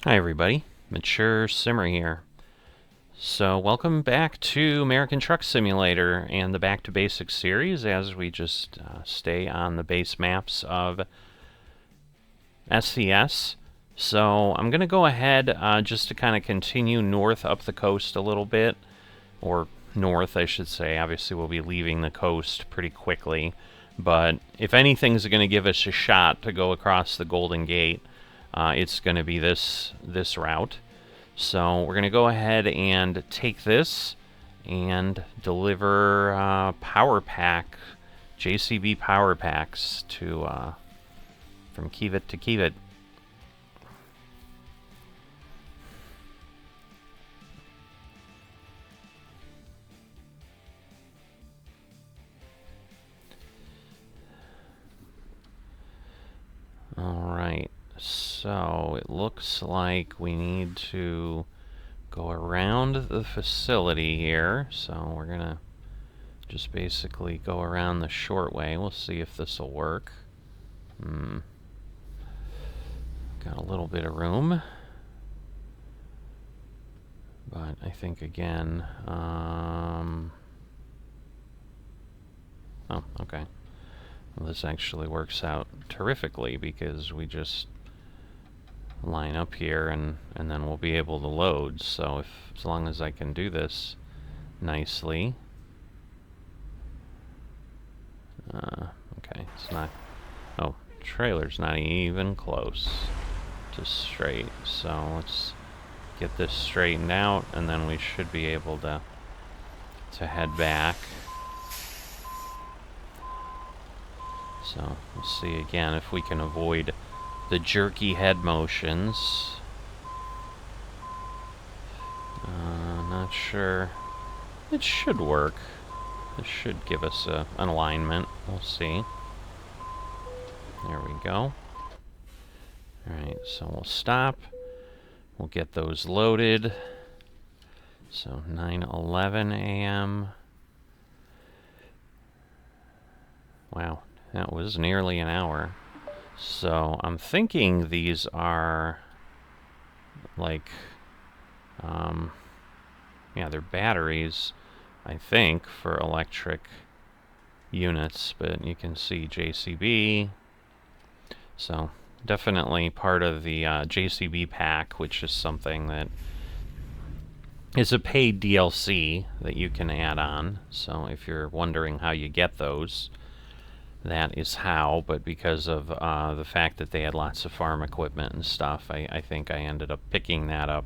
Hi everybody, Mature Simmer here. So welcome back to American Truck Simulator and the Back to Basics series as we just stay on the base maps of SCS. So I'm going to go ahead just to kind of continue north up the coast a little bit, or north I should say. Obviously we'll be leaving the coast pretty quickly, but if anything's going to give us a shot to go across the Golden Gate, it's going to be this route. So we're going to go ahead and take this and deliver power pack, JCB power packs to from Kivit to Kivit. All right. So it looks like we need to go around the facility here. So we're gonna just basically go around the short way. We'll see if this will work. Got a little bit of room, but I think again, oh, okay. Well, this actually works out terrifically because we just line up here and then we'll be able to load. So as long as I can do this nicely. Okay, it's not, oh, trailer's not even close to straight. So let's get this straightened out and then we should be able to head back. So we'll see again if we can avoid the jerky head motions. Not sure. It should work. This should give us an alignment. We'll see. There we go. Alright, so we'll stop. We'll get those loaded. So 9:11 a.m. Wow, that was nearly an hour. So I'm thinking these are like, yeah, they're batteries, I think, for electric units, but you can see JCB. So definitely part of the JCB pack, which is something that is a paid DLC that you can add on. So if you're wondering how you get those, that is how, but because of the fact that they had lots of farm equipment and stuff, I think I ended up picking that up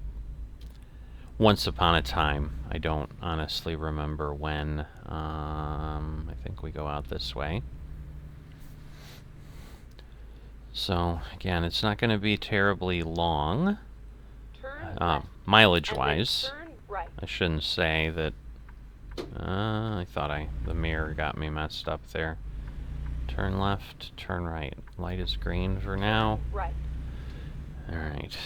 once upon a time. I don't honestly remember when. I think we go out this way. So, again, it's not going to be terribly long, mileage-wise. Right. I shouldn't say that. I thought the mirror got me messed up there. Turn left, turn right. Light is green for now. Right. Alright.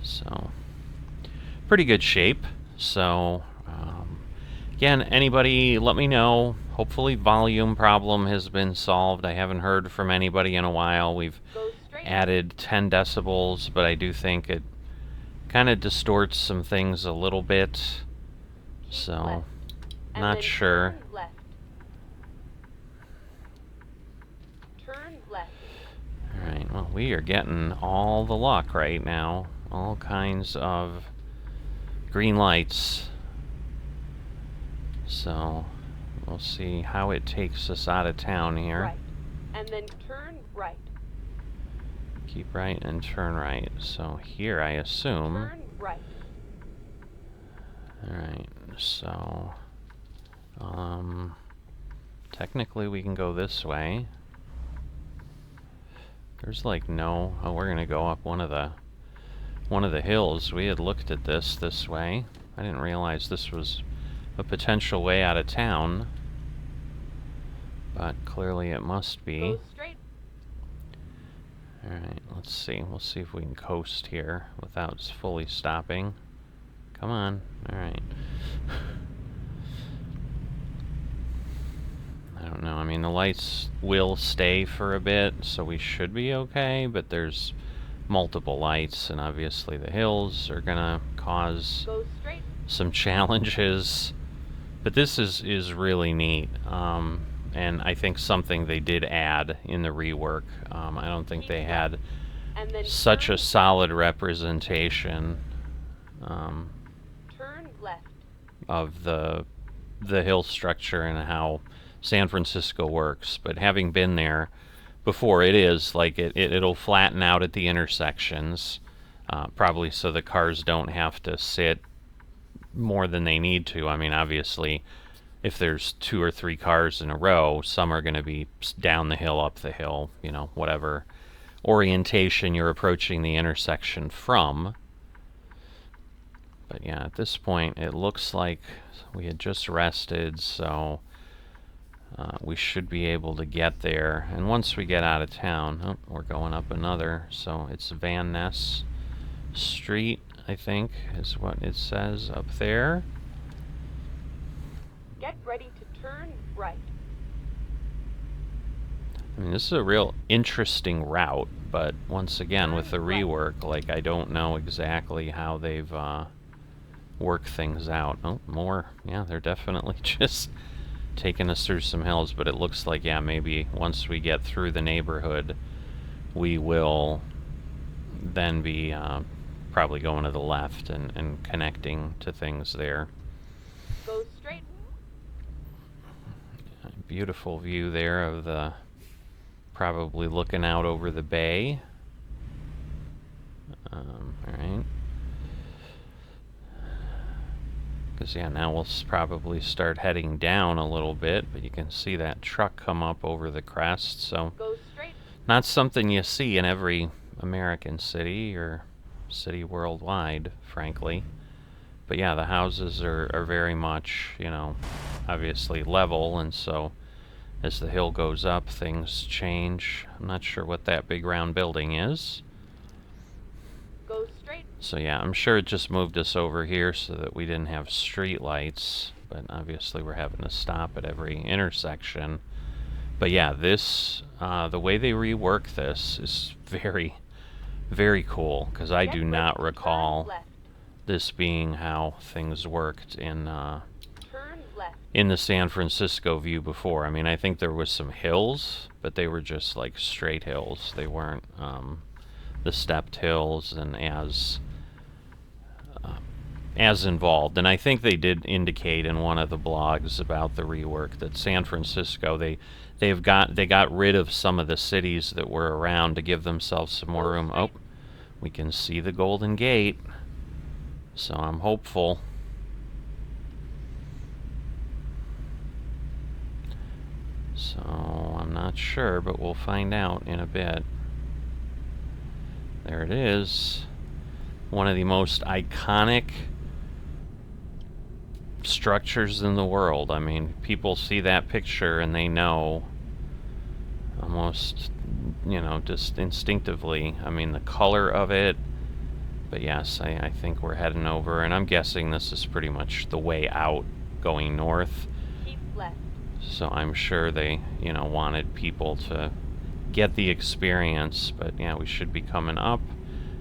So, pretty good shape. So, again, anybody let me know. Hopefully volume problem has been solved. I haven't heard from anybody in a while. We've added 10 decibels, but I do think it kind of distorts some things a little bit. So, not sure. Alright, well, we are getting all the luck right now. All kinds of green lights. So, we'll see how it takes us out of town here. Right. And then turn right. Keep right and turn right. So here I assume. Turn right. Alright, so technically we can go this way. There's like no, oh, we're gonna go up one of the hills. We had looked at this way. I didn't realize this was a potential way out of town, but clearly it must be. Go straight. Alright, let's see. We'll see if we can coast here without fully stopping. Come on. Alright. I don't know. I mean, the lights will stay for a bit, so we should be okay, but there's multiple lights, and obviously the hills are gonna cause Go straight. some challenges. But this is really neat, and I think something they did add in the rework. I don't think they had And then such turn a solid representation turn left. of the hill structure and how San Francisco works. But having been there before, it is like it'll flatten out at the intersections, probably so the cars don't have to sit more than they need to. I mean, obviously, if there's 2 or 3 cars in a row, some are going to be down the hill, up the hill, you know, whatever orientation you're approaching the intersection from. But yeah, at this point, it looks like we had just rested, so we should be able to get there. And once we get out of town, oh, we're going up another, so it's Van Ness Street, I think, is what it says up there. Get ready to turn right. I mean, this is a real interesting route, but once again, with the rework, like, I don't know exactly how they've worked things out. Oh, more. Yeah, they're definitely just taking us through some hills, but it looks like, yeah, maybe once we get through the neighborhood, we will then be probably going to the left and connecting to things there. Go straight. Beautiful view there of the, probably looking out over the bay. Alright. Because, yeah, now we'll probably start heading down a little bit, but you can see that truck come up over the crest, so Go straight. not something you see in every American city or city worldwide, frankly. But yeah, the houses are very much, you know, obviously level, and so as the hill goes up, things change. I'm not sure what that big round building is. Go straight. So yeah, I'm sure it just moved us over here so that we didn't have street lights, but obviously we're having to stop at every intersection. But yeah, this, the way they rework this is very, very cool, because I do not recall this being how things worked in the San Francisco view before. I mean, I think there was some hills, but they were just like straight hills. They weren't the stepped hills and as involved. And I think they did indicate in one of the blogs about the rework that San Francisco, they got rid of some of the cities that were around to give themselves some more room. Oh, we can see the Golden Gate, so I'm hopeful. So I'm not sure, but we'll find out in a bit. There it is. One of the most iconic structures in the world. I mean, people see that picture and they know almost, you know, just instinctively. I mean, the color of it. But yes, I think we're heading over, and I'm guessing this is pretty much the way out going north. Keep left. So I'm sure they, you know, wanted people to get the experience, but yeah, we should be coming up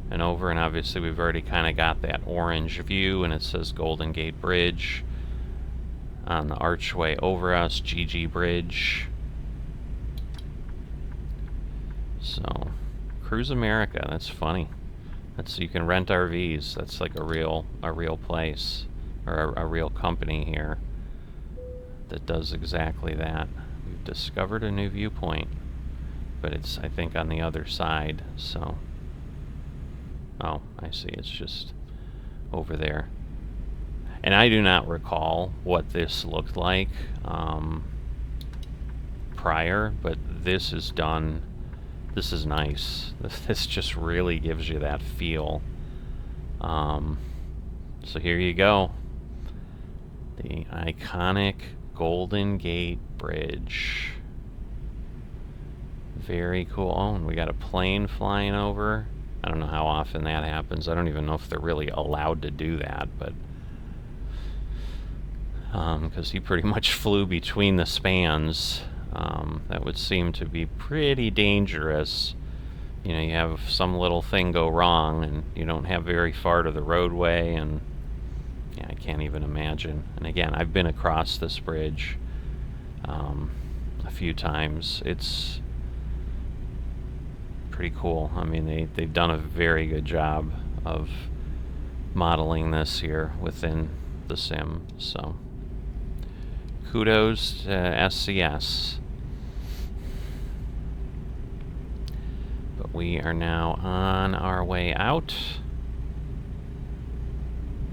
and over, and obviously we've already kind of got that orange view, and it says Golden Gate Bridge on the archway over us, GG Bridge. So, Cruise America, that's funny. That's, you can rent RVs. That's like a real place, or a real company here that does exactly that. We've discovered a new viewpoint, but it's, I think, on the other side, so. Oh, I see, it's just over there. And I do not recall what this looked like prior, but this is done. This is nice. This just really gives you that feel. So here you go. The iconic Golden Gate Bridge. Very cool. Oh, and we got a plane flying over. I don't know how often that happens. I don't even know if they're really allowed to do that, but because he pretty much flew between the spans. That would seem to be pretty dangerous you know, you have some little thing go wrong and you don't have very far to the roadway, and yeah, I can't even imagine. And again, I've been across this bridge a few times. It's pretty cool. I mean, they've done a very good job of modeling this here within the sim, so kudos to SCS. But we are now on our way out.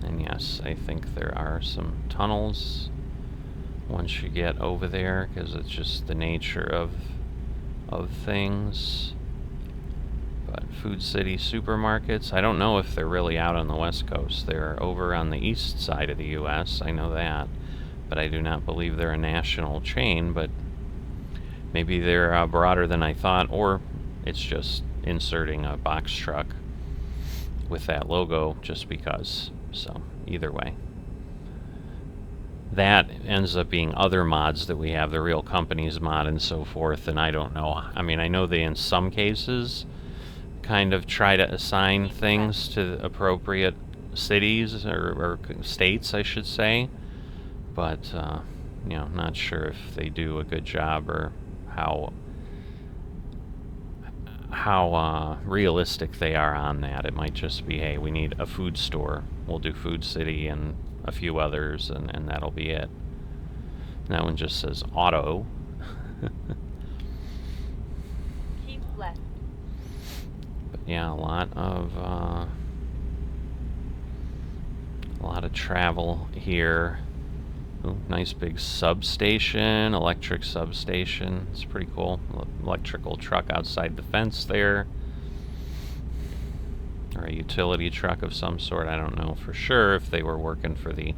And yes, I think there are some tunnels once you get over there, because it's just the nature of things. But Food City supermarkets, I don't know if they're really out on the West Coast. They're over on the east side of the US, I know that. But I do not believe they're a national chain, but maybe they're broader than I thought, or it's just inserting a box truck with that logo just because. So either way, that ends up being other mods that we have, the Real Companies mod and so forth, and I don't know. I mean, I know they in some cases kind of try to assign things to appropriate cities or states, I should say, but you know, not sure if they do a good job or how realistic they are on that. It might just be, hey, we need a food store, we'll do Food City and a few others, and that'll be it. That one just says auto. Keep left. But yeah, a lot of travel here. Ooh, nice big substation, electric substation. It's pretty cool. Electrical truck outside the fence there. Or a utility truck of some sort. I don't know for sure if they were working for the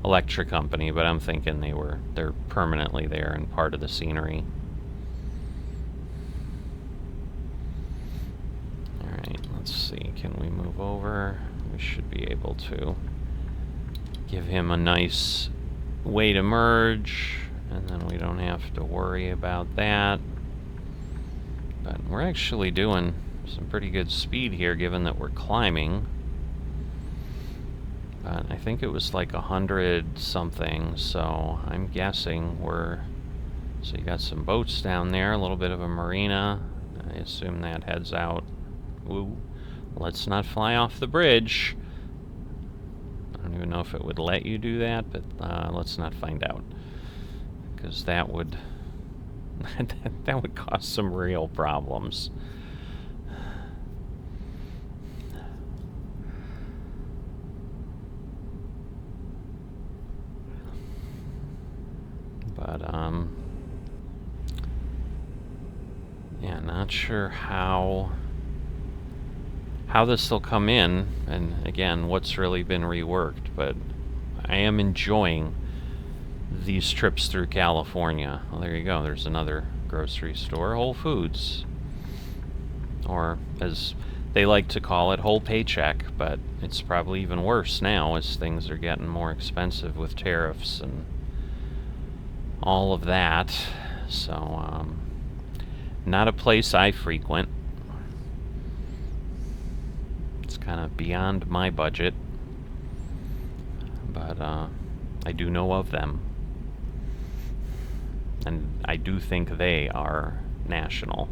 electric company, but I'm thinking they're permanently there and part of the scenery. Alright, let's see. Can we move over? We should be able to give him a nice way to merge, and then we don't have to worry about that. But we're actually doing some pretty good speed here, given that we're climbing. But I think it was like 100 something, so I'm guessing so you got some boats down there, a little bit of a marina. I assume that heads out. Ooh, let's not fly off the bridge. I don't even know if it would let you do that, but let's not find out, because that would that would cause some real problems. But yeah, not sure how this will come in, and again, what's really been reworked, but I am enjoying these trips through California. Well, there you go, there's another grocery store, Whole Foods, or as they like to call it, Whole Paycheck, but it's probably even worse now as things are getting more expensive with tariffs and all of that. So not a place I frequent. It's kind of beyond my budget, but I do know of them, and I do think they are national.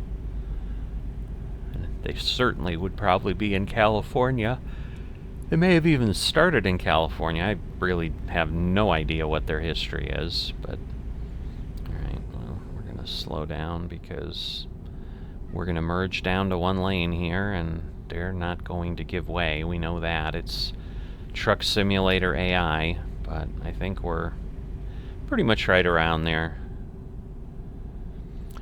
And they certainly would probably be in California. They may have even started in California. I really have no idea what their history is, but alright, well, we're going to slow down because we're going to merge down to one lane here, and they're not going to give way. We know that. It's Truck Simulator AI, but I think we're pretty much right around there.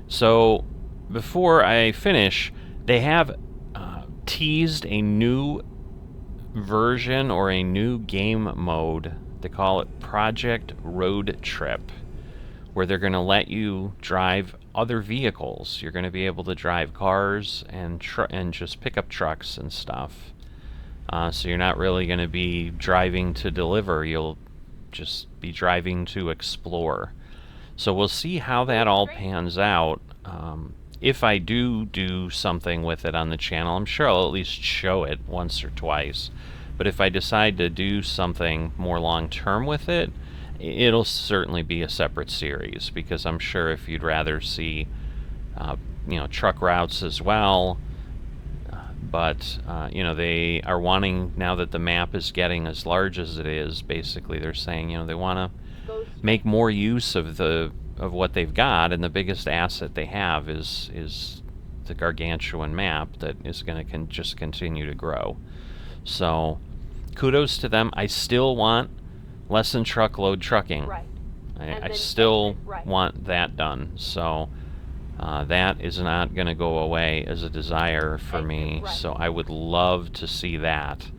So, before I finish, they have teased a new version or a new game mode. They call it Project Road Trip, where they're going to let you drive other vehicles. You're going to be able to drive cars and just pickup trucks and stuff. So you're not really going to be driving to deliver. You'll just be driving to explore. So we'll see how that all pans out. if I do something with it on the channel, I'm sure I'll at least show it once or twice. But if I decide to do something more long-term with it, it'll certainly be a separate series, because I'm sure if you'd rather see, you know, truck routes as well, but you know, they are wanting, now that the map is getting as large as it is, basically they're saying, you know, they want to make more use of what they've got, and the biggest asset they have is the gargantuan map that is going to just continue to grow. So kudos to them. I still want less than truckload trucking. Right. I still want that done. So that is not going to go away as a desire for me. So I would love to see that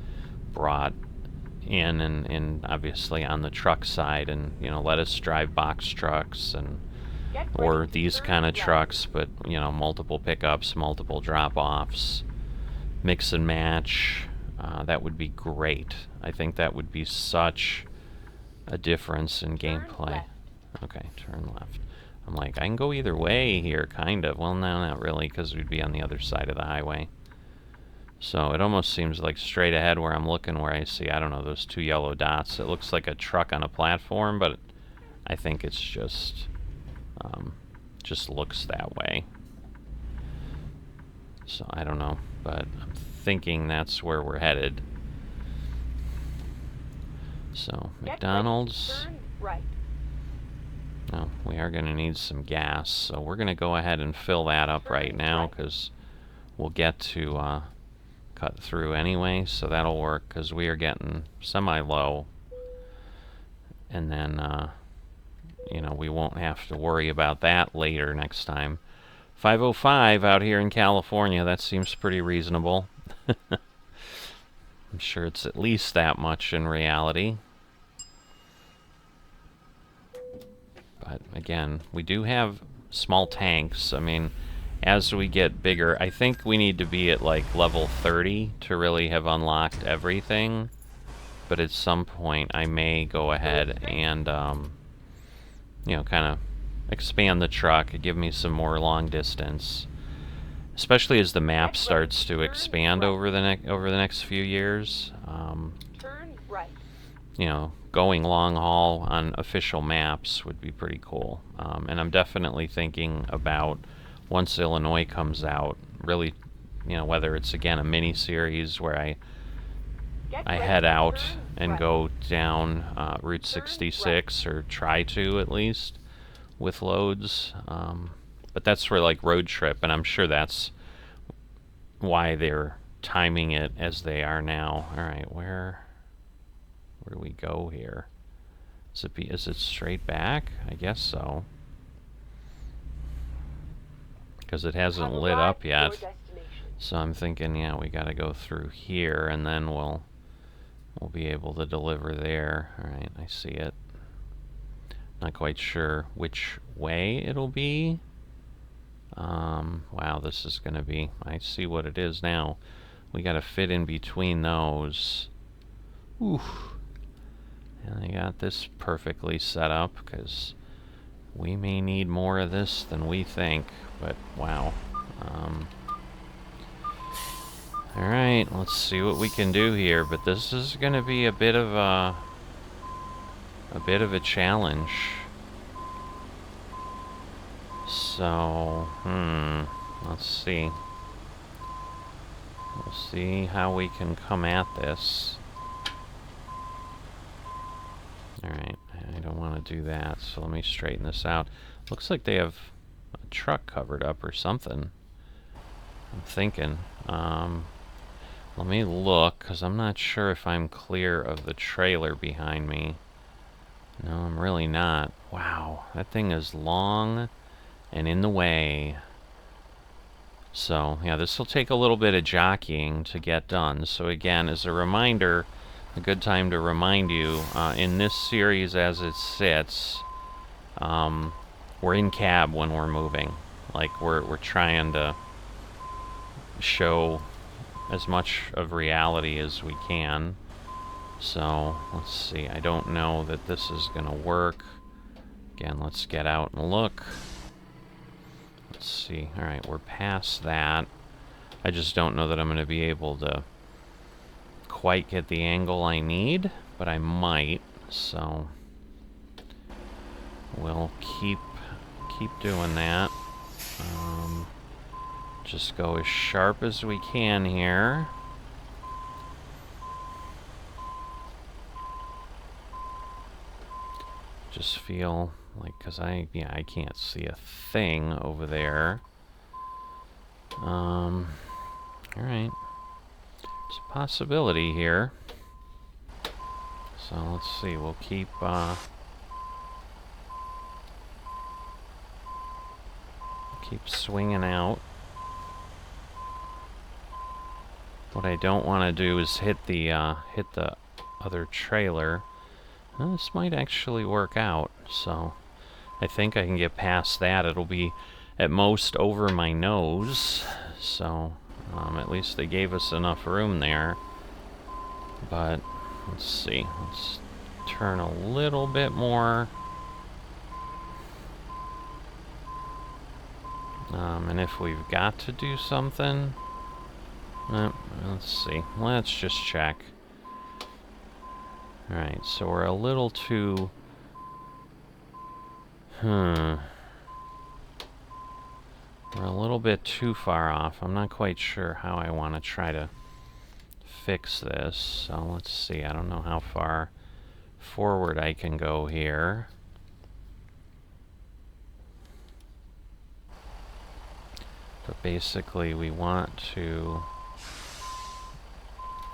brought in, and obviously on the truck side, and you know, let us drive box trucks and or these kind of trucks, but you know, multiple pickups, multiple drop-offs, mix and match. That would be great. I think that would be such a difference in gameplay. Okay, turn left. I'm like, I can go either way here, kind of. Well, no, not really, because we'd be on the other side of the highway. So it almost seems like straight ahead where I'm looking, where I see, I don't know, those two yellow dots. It looks like a truck on a platform, but I think it's just looks that way. So I don't know, but I'm thinking that's where we're headed. So McDonald's. Turn right. No, we are going to need some gas, so we're going to go ahead and fill that up right now, because we'll get to cut through anyway, so that'll work, because we are getting semi-low, and then you know, we won't have to worry about that later next time. 5:05 out here in California, that seems pretty reasonable. I'm sure it's at least that much in reality. But again, we do have small tanks. I mean, as we get bigger, I think we need to be at like level 30 to really have unlocked everything. But at some point, I may go ahead and, you know, kind of expand the truck, give me some more long distance. Especially as the map starts to expand over the next few years. Turn right. You know, going long haul on official maps would be pretty cool. And I'm definitely thinking about, once Illinois comes out, really, you know, whether it's again a mini series where I head out and go down Route 66, or try to at least, with loads. But that's for like road trip, and I'm sure that's why they're timing it as they are now. All right, where do we go here? Is it straight back? I guess so, because it hasn't lit up yet. So I'm thinking, yeah, we got to go through here, and then we'll be able to deliver there. All right, I see it. Not quite sure which way it'll be. Wow, this is going to be... I see what it is now. We got to fit in between those. Oof. And I got this perfectly set up, because we may need more of this than we think. But, wow. Alright, let's see what we can do here. But this is going to be a bit of a challenge. So, let's see. We'll see how we can come at this. Alright, I don't want to do that, so let me straighten this out. Looks like they have a truck covered up or something. I'm thinking. Let me look, because I'm not sure if I'm clear of the trailer behind me. No, I'm really not. Wow, that thing is long and in the way. So, yeah, this will take a little bit of jockeying to get done. So again, as a reminder, a good time to remind you, in this series as it sits, we're in cab when we're moving. Like, we're trying to show as much of reality as we can. So, let's see. I don't know that this is going to work. Again, let's get out and look. Let's see. Alright, we're past that. I just don't know that I'm going to be able to quite get the angle I need, but I might, so we'll keep doing that. Just go as sharp as we can here. Just feel like, because I can't see a thing over there. Alright. It's a possibility here. So let's see, we'll keep swinging out. What I don't want to do is hit the other trailer. This might actually work out, so I think I can get past that. It'll be at most over my nose, so at least they gave us enough room there. But let's see, let's turn a little bit more. And if we've got to do something, let's see, let's just check. Alright, so we're a little too... We're a little bit too far off. I'm not quite sure how I want to try to fix this. So let's see, I don't know how far forward I can go here. But basically we want to...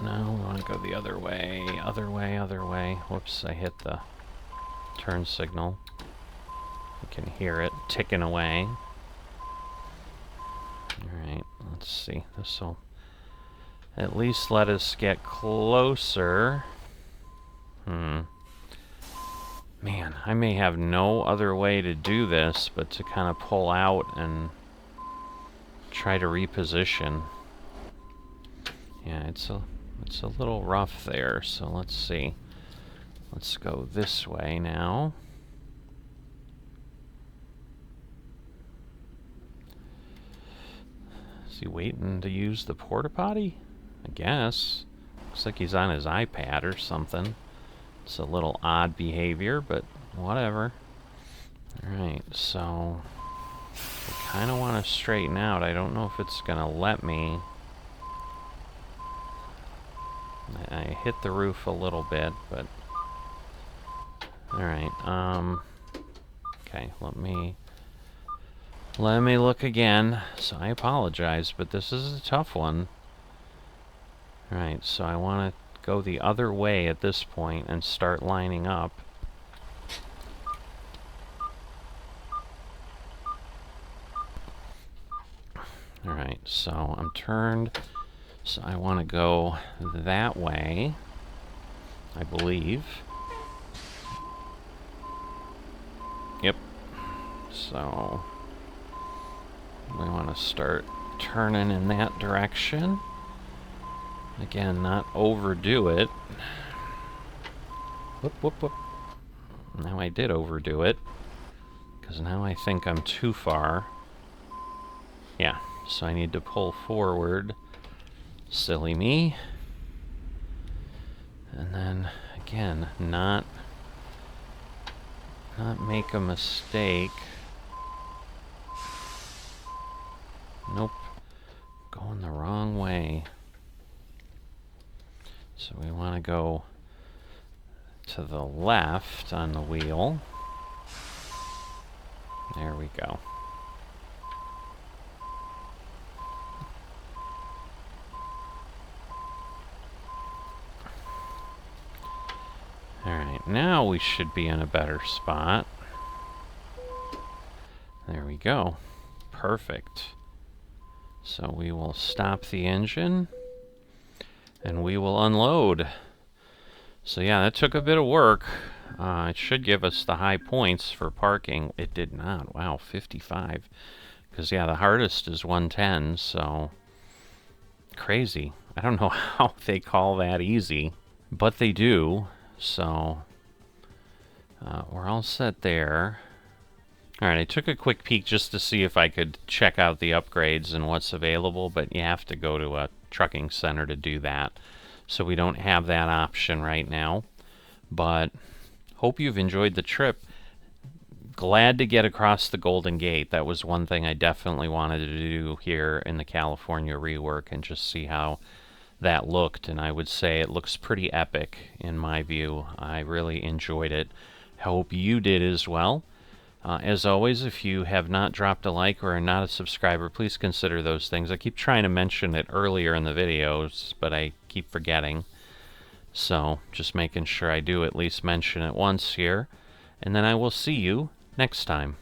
No, we want to go the other way, other way, other way. Whoops, I hit the turn signal. You can hear it ticking away. Alright, let's see. This will at least let us get closer. Man, I may have no other way to do this but to kind of pull out and try to reposition. Yeah, it's a little rough there, so let's see. Let's go this way now. Is he waiting to use the porta potty? I guess. Looks like he's on his iPad or something. It's a little odd behavior, but whatever. Alright, so I kind of want to straighten out. I don't know if it's going to let me. I hit the roof a little bit, but... Alright, okay, let me look again. So I apologize, but this is a tough one. Alright, so I want to go the other way at this point and start lining up. Alright, so I'm turned... So I want to go that way, I believe. Yep. So we want to start turning in that direction. Again, not overdo it. Whoop, whoop, whoop. Now I did overdo it, because now I think I'm too far. Yeah, so I need to pull forward. Silly me. And then, again, not make a mistake. Nope. Going the wrong way. So we want to go to the left on the wheel. There we go. Alright, now we should be in a better spot. There we go. Perfect. So we will stop the engine and we will unload. So yeah, that took a bit of work. It should give us the high points for parking. It did not. Wow, 55. Because yeah, the hardest is 110, so crazy. I don't know how they call that easy, but they do. So we're all set there. Alright, I took a quick peek just to see if I could check out the upgrades and what's available, but you have to go to a trucking center to do that. So we don't have that option right now. But hope you've enjoyed the trip. Glad to get across the Golden Gate. That was one thing I definitely wanted to do here in the California rework and just see how that looked. And I would say it looks pretty epic in my view. I really enjoyed it. Hope you did as well. As always, if you have not dropped a like or are not a subscriber, please consider those things. I keep trying to mention it earlier in the videos, but I keep forgetting. So, just making sure I do at least mention it once here. And then I will see you next time.